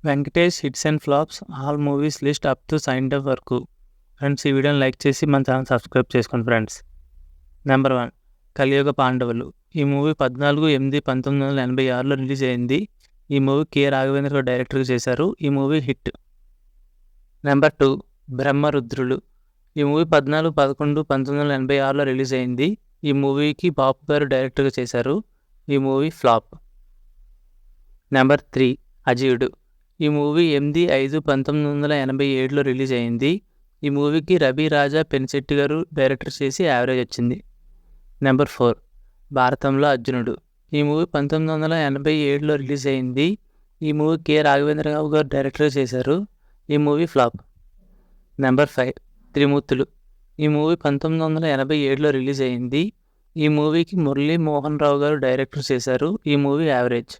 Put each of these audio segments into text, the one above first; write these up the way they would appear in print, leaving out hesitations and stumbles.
Venkatesh hits and flops all movies list up to signed up వరకు. Friends, ఈ వీడియోని like చేసి మన ఛానల్ సబ్స్క్రైబ్ చేసుకోండి ఫ్రెండ్స్. నెంబర్ 1, కలియుగ పాండవులు. ఈ మూవీ 14/8/1986లో రిలీజ్ అయింది. ఈ మూవీ కె రాఘవేంద్ర గారు డైరెక్టర్గా చేశారు. ఈ మూవీ హిట్. నెంబర్ 2, బ్రహ్మరుద్రులు. ఈ మూవీ 14/11/1986లో రిలీజ్ అయింది. ఈ మూవీకి బాపు గారు డైరెక్టర్గా చేశారు. ఈ మూవీ ఫ్లాప్. నెంబర్ 3, అజేయుడు. ఈ మూవీ 8/5/1987లో రిలీజ్ అయింది. ఈ మూవీకి రవి రాజా పెనిశెట్టి గారు డైరెక్టర్ చేసి యావరేజ్ వచ్చింది. నెంబర్ 4, భారతంలో అర్జునుడు. ఈ మూవీ 1987లో రిలీజ్ అయింది. ఈ మూవీ కె రాఘవేంద్రరావు గారు డైరెక్టర్ చేశారు. ఈ మూవీ ఫ్లాప్. నెంబర్ 5, త్రిమూర్తులు. ఈ మూవీ 1987లో రిలీజ్ అయింది. ఈ మూవీకి మురళీ మోహన్ రావు గారు డైరెక్టర్ చేశారు. ఈ మూవీ యావరేజ్.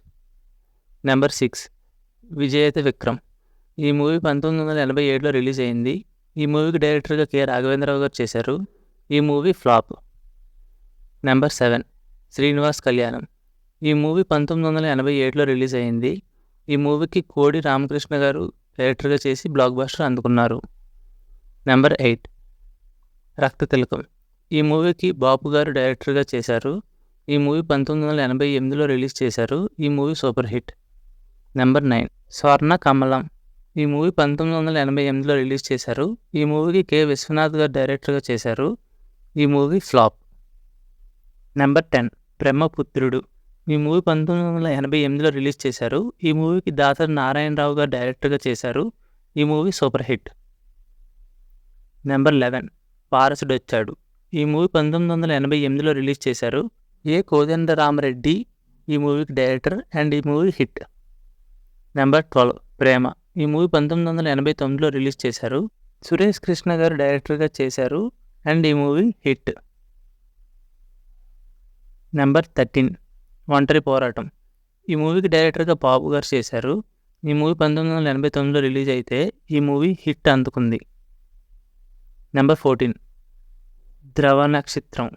నెంబర్ 6, విజేత విక్రమ్. ఈ మూవీ 1987లో రిలీజ్ అయింది. ఈ మూవీకి డైరెక్టర్గా కె రాఘవేంద్రరావు గారు చేశారు. ఈ మూవీ ఫ్లాప్. నెంబర్ 7, శ్రీనివాస్ కళ్యాణం. ఈ మూవీ 1987లో రిలీజ్ అయింది. ఈ మూవీకి కోడి రామకృష్ణ గారు డైరెక్టర్గా చేసి బ్లాక్ బస్టర్ అందుకున్నారు. నెంబర్ 8, రక్త తిలకం. ఈ మూవీకి బాపు గారు డైరెక్టర్గా చేశారు. ఈ మూవీ 1988లో రిలీజ్ చేశారు. ఈ మూవీ సూపర్ హిట్. నెంబర్ 9, స్వర్ణ కమలం. ఈ మూవీ 1988లో రిలీజ్ చేశారు. ఈ మూవీకి కె విశ్వనాథ్ గారు డైరెక్టర్గా చేశారు. ఈ మూవీ ఫ్లాప్. నెంబర్ 10, బ్రహ్మపుత్రుడు. ఈ మూవీ 1988లో రిలీజ్ చేశారు. ఈ మూవీకి దాసరి నారాయణరావు గారు డైరెక్టర్గా చేశారు. ఈ మూవీ సూపర్ హిట్. నెంబర్ 11, వారసుడొచ్చాడు. ఈ మూవీ 1988లో రిలీజ్ చేశారు. ఏ కోదండరామరెడ్డి ఈ మూవీకి డైరెక్టర్ అండ్ ఈ మూవీ హిట్. నెంబర్ 12, ప్రేమ. ఈ మూవీ 1989లో రిలీజ్ చేశారు. సురేష్ కృష్ణ గారు డైరెక్టర్గా చేశారు అండ్ ఈ మూవీ హిట్. నెంబర్ 13, ఒంటరి పోరాటం. ఈ మూవీకి డైరెక్టర్గా బాబు గారు చేశారు. ఈ మూవీ 1989లో రిలీజ్ అయితే ఈ మూవీ హిట్ అందుకుంది. నెంబర్ 14, ధ్రవ నక్షత్రం.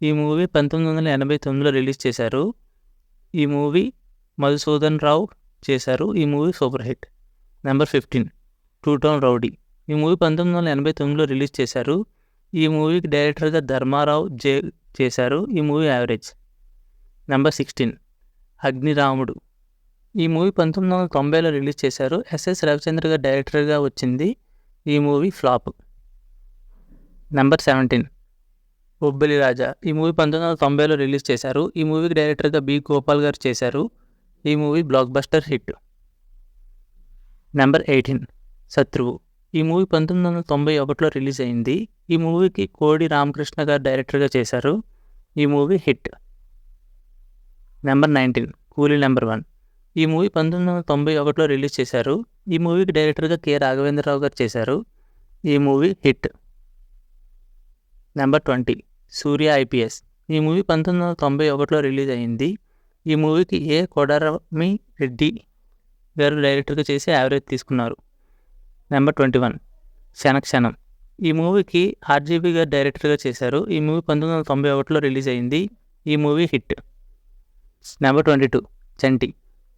ఈ మూవీ 1989లో రిలీజ్ చేశారు. ఈ మూవీ మధుసూదన్ రావు చేశారు. ఈ movie super hit. Number 15, two town rowdy. ఈ మూవీ 1989లో రిలీజ్ చేశారు. ఈ మూవీకి డైరెక్టర్గా ధర్మారావు చేశారు. ఈ మూవీ యావరేజ్. నెంబర్ 16, అగ్నిరాముడు. ఈ మూవీ 1990లో రిలీజ్ చేశారు. ఎస్ఎస్ రవిచంద్ర గారు డైరెక్టర్గా వచ్చింది. ఈ మూవీ ఫ్లాప్. నెంబర్ 17, బొబ్బిలి రాజా. ఈ మూవీ 1990లో రిలీజ్ చేశారు. ఈ మూవీకి డైరెక్టర్గా బి గోపాల్ గారు చేశారు. ఈ movie blockbuster hit. Number 18, శత్రువు. ఈ మూవీ 1991లో రిలీజ్ అయింది. ఈ మూవీకి కోడి రామకృష్ణ గారు డైరెక్టర్గా చేశారు. ఈ మూవీ హిట్. నెంబర్ 19, కూలీ నెంబర్ 1. ఈ మూవీ 1991లో రిలీజ్ చేశారు. ఈ మూవీకి డైరెక్టర్గా కె రాఘవేంద్రరావు గారు చేశారు. ఈ మూవీ హిట్. నెంబర్ 20, సూర్య ఐపీఎస్. ఈ మూవీ 1991లో రిలీజ్ అయింది. ఈ మూవీకి ఏ కొడారమి రెడ్డి గారు డైరెక్టర్గా చేసి యావరేజ్ తీసుకున్నారు. నెంబర్ 21, క్షణక్షణం. ఈ మూవీకి ఆర్జీవి గారు డైరెక్టర్గా చేశారు. ఈ మూవీ 1991లో రిలీజ్ అయింది. ఈ మూవీ హిట్. నెంబర్ 22, చంటి.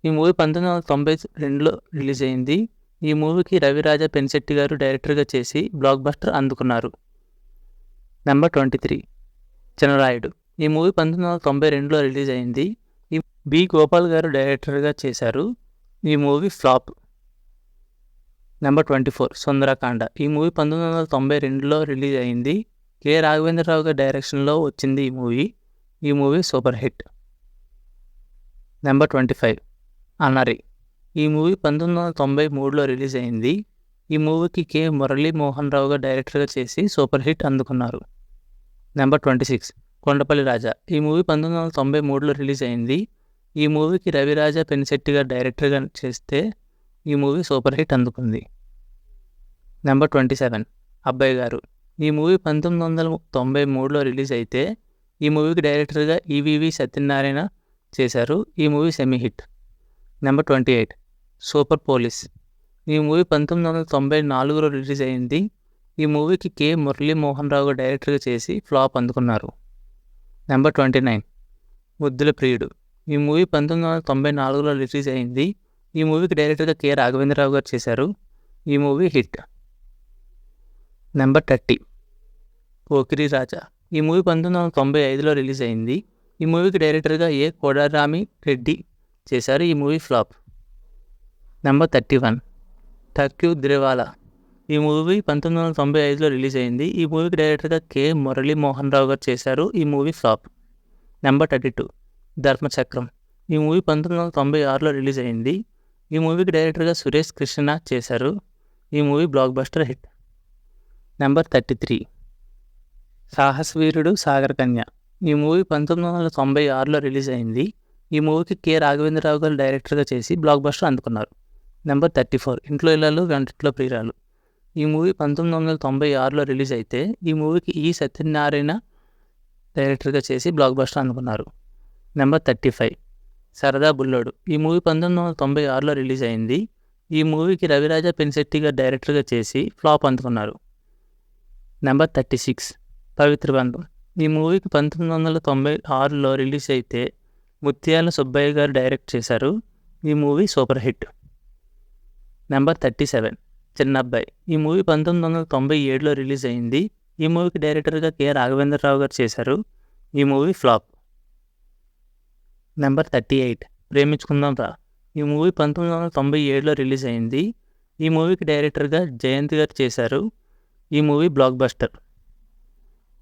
ఈ మూవీ 1992లో రిలీజ్ అయింది. ఈ మూవీకి రవిరాజా పెనిశెట్టి గారు డైరెక్టర్గా చేసి బ్లాక్ బస్టర్ అందుకున్నారు. నెంబర్ 23, చినరాయుడు. ఈ మూవీ 1992లో రిలీజ్ అయింది. ఈ బి గోపాల్ గారు డైరెక్టర్గా చేశారు. ఈ మూవీ ఫ్లాప్. నెంబర్ 24, సుందరకాండ. ఈ మూవీ 1992లో రిలీజ్ అయింది. కె రాఘవేంద్రరావు గారి డైరెక్షన్లో వచ్చింది ఈ మూవీ. ఈ మూవీ సూపర్ హిట్. నెంబర్ 25, అన్నరి. ఈ మూవీ 1993లో రిలీజ్ అయింది. ఈ మూవీకి కె మురళీ మోహన్ రావు గారు డైరెక్టర్గా చేసి సూపర్ హిట్ అందుకున్నారు. నెంబర్ 26, కొండపల్లి రాజా. ఈ మూవీ 1993లో రిలీజ్ అయింది. ఈ మూవీకి రవిరాజా పెనిశెట్టి గారు డైరెక్టర్గా చేస్తే ఈ మూవీ సూపర్ హిట్ అందుకుంది. నెంబర్ 27, అబ్బాయి గారు. ఈ మూవీ 1993లో రిలీజ్ అయితే ఈ మూవీకి డైరెక్టర్గా ఈవీవి సత్యనారాయణ చేశారు. ఈ movie semi hit. Number 28, super police. ఈ మూవీ 1994లో రిలీజ్ అయింది. ఈ మూవీకి కె మురళీ మోహన్ రావు గారు డైరెక్టర్గా చేసి ఫ్లాప్ అందుకున్నారు. నెంబర్ 29, ముద్దుల ప్రియుడు. ఈ మూవీ 1994లో రిలీజ్ అయింది. ఈ మూవీకి డైరెక్టర్గా కె రాఘవేంద్రరావు గారు చేశారు. ఈ మూవీ హిట్. నెంబర్ 30 పోకిరి రాజా. ఈ మూవీ 1995లో రిలీజ్ అయింది. ఈ మూవీకి డైరెక్టర్గా ఏ కోడారామి రెడ్డి చేశారు. ఈ మూవీ ఫ్లాప్. నెంబర్ 31 టర్క్యూ దిల్వాలా. ఈ మూవీ 1995లో రిలీజ్ అయింది. ఈ మూవీకి డైరెక్టర్గా కె మురళీ మోహన్ రావు గారు చేశారు. ఈ మూవీ ఫ్లాప్. నెంబర్ 32 ధర్మచక్రం. ఈ మూవీ 1996లో రిలీజ్ అయింది. ఈ మూవీకి డైరెక్టర్గా సురేష్ కృష్ణ చేశారు. ఈ movie blockbuster hit. Number 33 Sahasaveerudu Sagar Kanya. ఈ మూవీ 1996లో రిలీజ్ అయింది. ఈ మూవీకి కె రాఘవేంద్రరావు గారు డైరెక్టర్గా చేసి బ్లాక్ బస్టర్ అందుకున్నారు. నెంబర్ 34 ఇంట్లో ఇల్లాలు వంటింట్లో ప్రియురాలు. ఈ మూవీ 1996లో రిలీజ్ అయితే ఈ మూవీకి ఈ సత్యనారాయణ డైరెక్టర్గా చేసి బ్లాక్ బస్టర్ అందుకున్నారు. నెంబర్ 35 సరదా బుల్లోడు. ఈ మూవీ 1996లో రిలీజ్ అయింది. ఈ మూవీకి రవిరాజ పెనిశెట్టి గారు డైరెక్టర్గా చేసి ఫ్లాప్ అందుకున్నారు. నెంబర్ 36 పవిత్ర బంధం. ఈ మూవీకి 1996లో రిలీజ్ అయితే ముత్యాల సుబ్బయ్య గారు డైరెక్ట్ చేశారు. ఈ మూవీ సూపర్ హిట్. నెంబర్ 37 చిన్నబ్బాయి. ఈ మూవీ 1997లో రిలీజ్ అయింది. ఈ మూవీకి డైరెక్టర్గా కె రాఘవేంద్రరావు గారు చేశారు. ఈ మూవీ ఫ్లాప్. నెంబర్ 38 ప్రేమించుకుందాం రా. ఈ మూవీ 1997లో రిలీజ్ అయింది. ఈ మూవీకి డైరెక్టర్గా జయంత్ గారు చేశారు. ఈ మూవీ బ్లాక్ బస్టర్.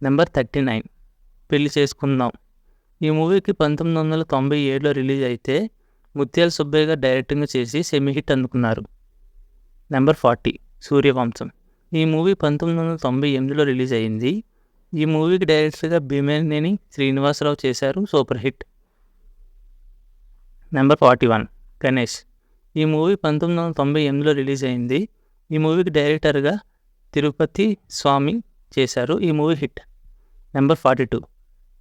నెంబర్ 39 పెళ్లి చేసుకుందాం. ఈ మూవీకి 1997లో రిలీజ్ అయితే ముత్యాల సుబ్బయ్య గారు డైరెక్టింగ్ చేసి సెమీ హిట్ అందుకున్నారు. నెంబర్ 40 సూర్యవంశం. ఈ మూవీ 1998లో రిలీజ్ అయింది. ఈ మూవీకి డైరెక్టర్గా భీమేనేని శ్రీనివాసరావు చేశారు. Super hit. నెంబర్ 41 గణేష్. ఈ మూవీ 1998లో రిలీజ్ అయింది. ఈ మూవీకి డైరెక్టర్గా తిరుపతి స్వామి చేశారు. ఈ మూవీ హిట్. నెంబర్ 42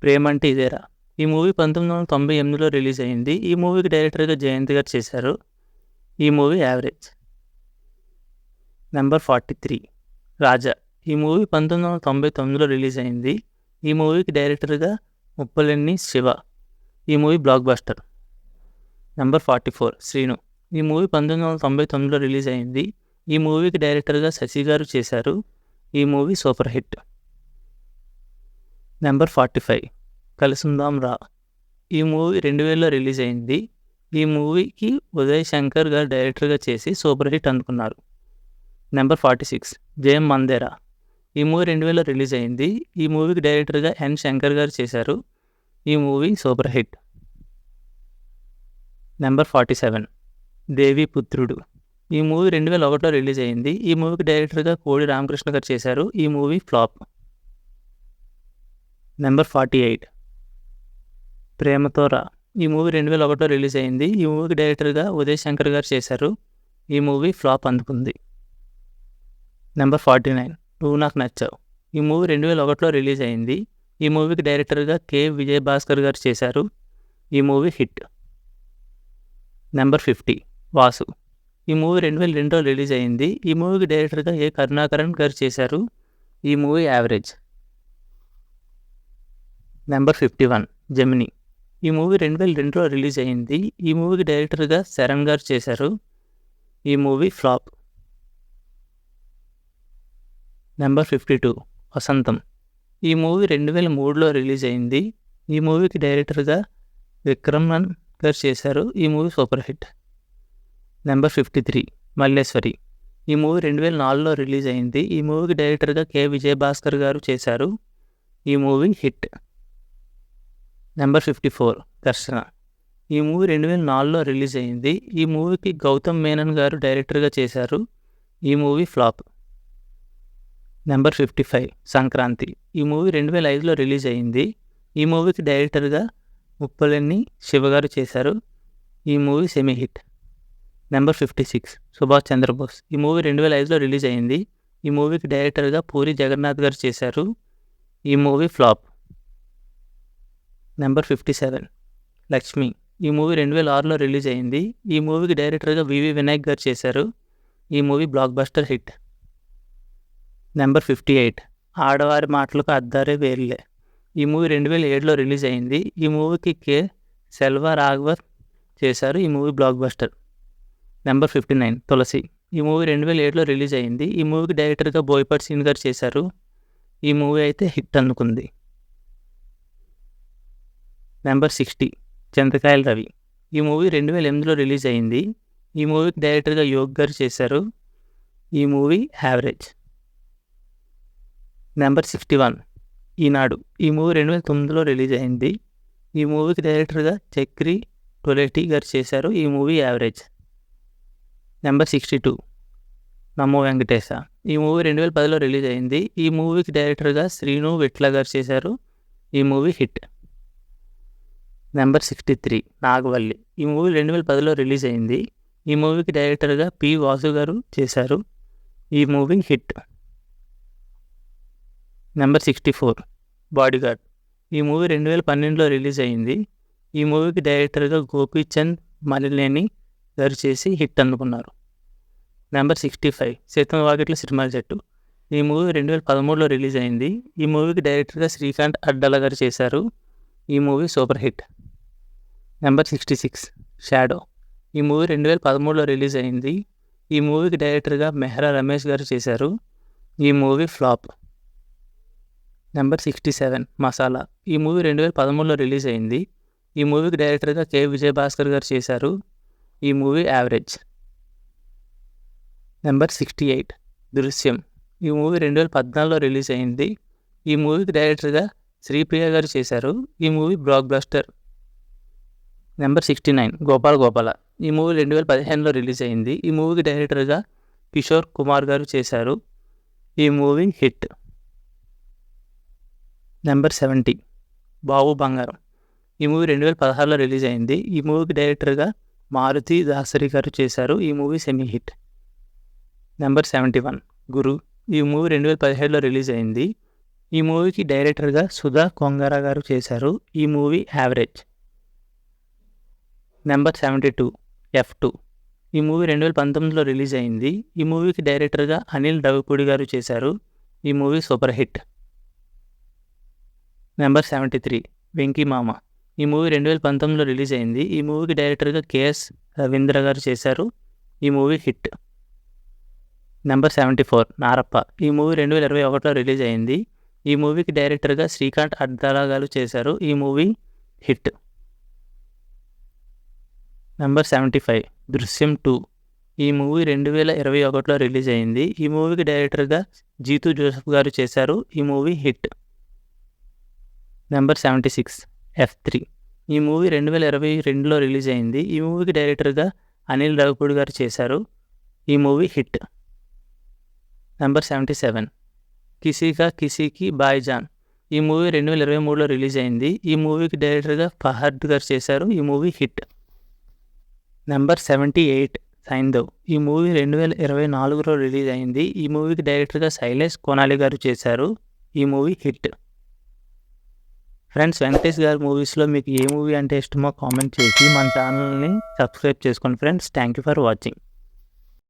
ప్రేమంటే ఇదేరా. ఈ మూవీ 1998లో రిలీజ్ అయింది. ఈ మూవీకి డైరెక్టర్గా జయంత్ గారు చేశారు. ఈ మూవీ యావరేజ్. నెంబర్ 43 రాజా. ఈ మూవీ 1999లో రిలీజ్ అయింది. ఈ మూవీకి డైరెక్టర్గా ముప్పలెన్ని శివ. ఈ movie block buster. Number 44 Srinu. ఈ మూవీ 1999లో రిలీజ్ అయింది. ఈ మూవీకి డైరెక్టర్గా శశి గారు చేశారు. ఈ మూవీ సూపర్ హిట్. నెంబర్ 45 కలిసుందాం రా. ఈ మూవీ 2000లో రిలీజ్ అయింది. ఈ మూవీకి ఉదయ్ శంకర్ గారు డైరెక్టర్గా చేసి సూపర్ హిట్ అందుకున్నారు. నెంబర్ 46 జయం మందేరా. ఈ మూవీ 2000లో రిలీజ్ అయింది. ఈ మూవీకి డైరెక్టర్గా ఎన్ శంకర్ గారు చేశారు. ఈ మూవీ సూపర్ హిట్. నెంబర్ 47 దేవి పుత్రుడు. ఈ మూవీ 2001లో రిలీజ్ అయింది. ఈ మూవీకి డైరెక్టర్గా కోడి రామకృష్ణ గారు చేశారు. ఈ మూవీ ఫ్లాప్. నెంబర్ 48 ప్రేమతో రా. ఈ మూవీ 2001లో రిలీజ్ అయింది. ఈ మూవీకి డైరెక్టర్గా ఉదయ్ శంకర్ గారు చేశారు. ఈ మూవీ ఫ్లాప్ అందుకుంది. నెంబర్ 49 నువ్వు నాకు నచ్చావు. ఈ మూవీ 2001లో రిలీజ్ అయింది. ఈ మూవీకి డైరెక్టర్గా కె విజయభాస్కర్ గారు చేశారు. ఈ మూవీ హిట్. నెంబర్ 50 వాసు. ఈ మూవీ 2002లో రిలీజ్ అయింది. ఈ మూవీకి డైరెక్టర్గా ఏ కరుణాకరణ్ గారు చేశారు. ఈ మూవీ యావరేజ్. Number 51 Gemini. ఈ మూవీ 2002లో రిలీజ్ అయింది. ఈ మూవీకి డైరెక్టర్గా శరణ్ గారు చేశారు. ఈ మూవీ ఫ్లాప్. నెంబర్ 52 వసంతం. ఈ మూవీ 2003లో రిలీజ్ అయింది. ఈ మూవీకి డైరెక్టర్గా విక్రమన్ గారు చేశారు. ఈ movie super hit. Number 53 Malleswari. ఈ మూవీ 2004లో రిలీజ్ అయింది. ఈ మూవీకి డైరెక్టర్గా కె విజయభాస్కర్ గారు చేశారు. ఈ మూవీ హిట్. నెంబర్ 54 ఘర్షణ. ఈ మూవీ 2004లో రిలీజ్ అయింది. ఈ మూవీకి గౌతమ్ మేనన్ గారు డైరెక్టర్గా చేశారు. ఈ మూవీ ఫ్లాప్. నెంబర్ 55 సంక్రాంతి. ఈ మూవీ 2005లో రిలీజ్ అయింది. ఈ మూవీకి డైరెక్టర్గా ముప్పలెన్ని శివగారు చేశారు. ఈ movie semi hit. Number 56 Subhash Chandrabose. ఈ మూవీ 2005లో రిలీజ్ అయింది. ఈ మూవీకి డైరెక్టర్గా పూరి జగన్నాథ్ గారు చేశారు. ఈ మూవీ ఫ్లాప్. నెంబర్ 57 లక్ష్మి. ఈ మూవీ 2006లో రిలీజ్ అయింది. ఈ మూవీకి డైరెక్టర్గా వివి వినాయక్ గారు చేశారు. ఈ movie blockbuster hit. Number 58 ఆడవారి మాటలకు అద్దారే వేర్లే. ఈ మూవీ 2007లో రిలీజ్ అయింది. ఈ మూవీకి కె సెల్వ రాఘవర్ చేశారు. ఈ మూవీ బ్లాక్ బస్టర్. నెంబర్ 59 తులసి. ఈ మూవీ 2007లో రిలీజ్ అయింది. ఈ మూవీకి డైరెక్టర్గా బోయపాటి శ్రీను గారు చేశారు. ఈ మూవీ అయితే హిట్ అందుకుంది. నెంబర్ 60 చింతకాయల రవి. ఈ మూవీ 2008లో రిలీజ్ అయింది. ఈ మూవీకి డైరెక్టర్గా యోగ్ గారు చేశారు. ఈ మూవీ యావరేజ్. నెంబర్ 61 ఈనాడు. ఈ మూవీ 2009లో రిలీజ్ అయింది. ఈ మూవీకి డైరెక్టర్గా చక్రి టొలెటి గారు చేశారు. ఈ మూవీ యావరేజ్. నెంబర్ 62 నమో వెంకటేశ. ఈ మూవీ 2010లో రిలీజ్ అయింది. ఈ మూవీకి డైరెక్టర్గా శ్రీను విట్ల గారు చేశారు. ఈ మూవీ హిట్. నెంబర్ 63 నాగవల్లి. ఈ మూవీ 2010లో రిలీజ్ అయింది. ఈ మూవీకి డైరెక్టర్గా పి వాసు గారు చేశారు. ఈ మూవీ హిట్. Number 64 bodyguard. ఈ మూవీ 2012లో రిలీజ్ అయింది. ఈ మూవీకి డైరెక్టర్గా గోపీచంద్ మలినేని గారు చేసి హిట్ అందుకున్నారు. నెంబర్ 65 సీతమ్మ వాకిట్ల సిరిమల్ల చెట్టు. ఈ మూవీ 2013లో రిలీజ్ అయింది. ఈ మూవీకి డైరెక్టర్గా శ్రీకాంత్ అడ్డాల గారు చేశారు. ఈ movie super hit. Number 66 shadow. ఈ మూవీ 2013లో రిలీజ్ అయింది. ఈ మూవీకి డైరెక్టర్గా మెహ్రా రమేష్ గారు చేశారు. ఈ మూవీ ఫ్లాప్. నెంబర్ 67 మసాలా. ఈ మూవీ 2013లో రిలీజ్ అయింది. ఈ మూవీకి డైరెక్టర్గా కె విజయభాస్కర్ గారు చేశారు. ఈ మూవీ యావరేజ్. నెంబర్ 68 దృశ్యం. ఈ మూవీ 2014లో రిలీజ్ అయింది. ఈ మూవీకి డైరెక్టర్గా శ్రీప్రియ గారు చేశారు. ఈ movie block buster. Number 69 Gopal Gopala. ఈ మూవీ 2015లో రిలీజ్ అయింది. ఈ మూవీకి డైరెక్టర్గా కిషోర్ కుమార్ గారు చేశారు. ఈ మూవీ హిట్. నెంబర్ 70 బాబు బంగారం. ఈ మూవీ 2016లో రిలీజ్ అయింది. ఈ మూవీకి డైరెక్టర్గా మారుతి దాసరి గారు చేశారు. ఈ మూవీ సెమీ హిట్. నెంబర్ 71 గురు. ఈ మూవీ 2017లో రిలీజ్ అయింది. ఈ మూవీకి డైరెక్టర్గా సుధా కొంగర గారు చేశారు. ఈ మూవీ యావరేజ్. Number 72 F2. ఈ మూవీ 2019లో రిలీజ్ అయింది. ఈ మూవీకి డైరెక్టర్గా అనిల్ డవిపూడి గారు చేశారు. ఈ movie super hit. Number 73 Venky మామ. ఈ మూవీ 2019లో రిలీజ్ అయింది. ఈ మూవీకి డైరెక్టర్గా కెఎస్ రవీంద్ర గారు చేశారు. ఈ మూవీ హిట్. నెంబర్ 74 నారప్ప. ఈ మూవీ 2021లో రిలీజ్ అయింది. ఈ మూవీకి డైరెక్టర్గా శ్రీకాంత్ అడ్డాల గారు చేశారు. ఈ మూవీ హిట్. నెంబర్ 75 దృశ్యం 2. ఈ మూవీ 2021లో రిలీజ్ అయింది. ఈ మూవీకి డైరెక్టర్గా జీతు జోసెఫ్ గారు చేశారు. ఈ మూవీ హిట్. Number 76 F3. ఈ మూవీ 2022లో రిలీజ్ అయింది. ఈ మూవీకి డైరెక్టర్గా అనిల్ రావిపూడి గారు చేశారు. ఈ మూవీ హిట్. నెంబర్ 77 కిసీకా కిసీకి బాయ్జాన్. ఈ మూవీ 2023లో రిలీజ్ అయింది. ఈ మూవీకి డైరెక్టర్గా ఫహద్ గారు చేశారు. ఈ మూవీ హిట్. నెంబర్ 78 సైంధవ్. ఈ మూవీ 2024లో రిలీజ్ అయింది. ఈ మూవీకి డైరెక్టర్గా శైలేష్ కొనాలి గారు చేశారు. ఈ మూవీ హిట్. ఫ్రెండ్స్, వెంకటేష్ గారి మూవీస్లో మీకు ఏ మూవీ అంటే ఇష్టమో కామెంట్ చేసి మన ఛానల్ని సబ్స్క్రైబ్ చేసుకోండి friends. Thank you for watching.